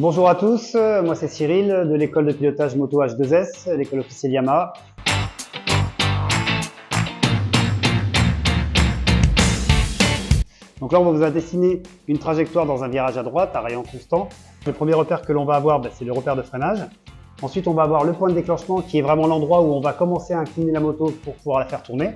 Bonjour à tous, moi c'est Cyril de l'école de pilotage moto H2S, l'école officielle Yamaha. Donc là on vous a dessiné une trajectoire dans un virage à droite à rayon constant. Le premier repère que l'on va avoir, c'est le repère de freinage. Ensuite on va avoir le point de déclenchement qui est vraiment l'endroit où on va commencer à incliner la moto pour pouvoir la faire tourner.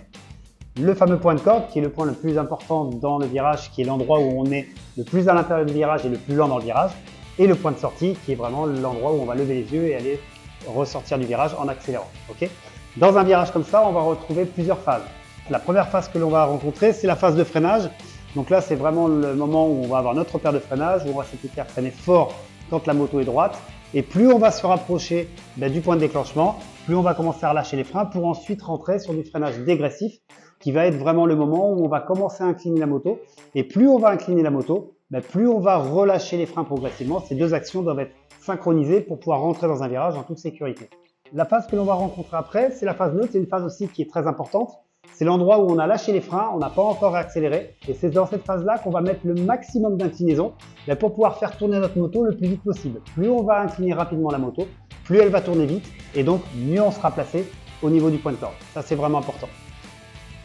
Le fameux point de corde qui est le point le plus important dans le virage, qui est l'endroit où on est le plus à l'intérieur du virage et le plus lent dans le virage. Et le point de sortie qui est vraiment l'endroit où on va lever les yeux et aller ressortir du virage en accélérant. Okay, dans un virage comme ça, on va retrouver plusieurs phases. La première phase que l'on va rencontrer, c'est la phase de freinage. Donc là, c'est vraiment le moment où on va avoir notre repère de freinage, où on va s'appliquer à freiner fort quand la moto est droite. Et plus on va se rapprocher du point de déclenchement, plus on va commencer à relâcher les freins pour ensuite rentrer sur du freinage dégressif, qui va être vraiment le moment où on va commencer à incliner la moto. Et plus on va incliner la moto, plus on va relâcher les freins progressivement. Ces deux actions doivent être synchronisées pour pouvoir rentrer dans un virage en toute sécurité. La phase que l'on va rencontrer après, c'est la phase neutre. C'est une phase aussi qui est très importante. C'est l'endroit où on a lâché les freins, on n'a pas encore accéléré. Et c'est dans cette phase-là qu'on va mettre le maximum d'inclinaison pour pouvoir faire tourner notre moto le plus vite possible. Plus on va incliner rapidement la moto, plus elle va tourner vite et donc mieux on sera placé au niveau du point de corde. Ça, c'est vraiment important.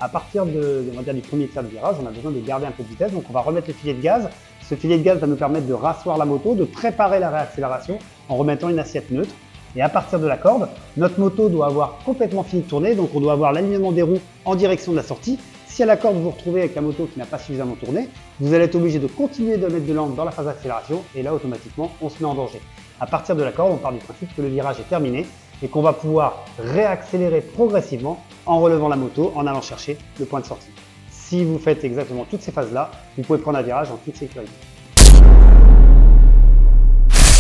À partir du premier tiers de virage, on a besoin de garder un peu de vitesse, donc on va remettre le filet de gaz. Ce filet de gaz va nous permettre de rasseoir la moto, de préparer la réaccélération en remettant une assiette neutre. Et à partir de la corde, notre moto doit avoir complètement fini de tourner, donc on doit avoir l'alignement des roues en direction de la sortie. Si à la corde vous vous retrouvez avec la moto qui n'a pas suffisamment tourné, vous allez être obligé de continuer de mettre de l'angle dans la phase d'accélération et là automatiquement on se met en danger. À partir de la corde, on part du principe que le virage est terminé et qu'on va pouvoir réaccélérer progressivement en relevant la moto, en allant chercher le point de sortie. Si vous faites exactement toutes ces phases-là, vous pouvez prendre un virage en toute sécurité.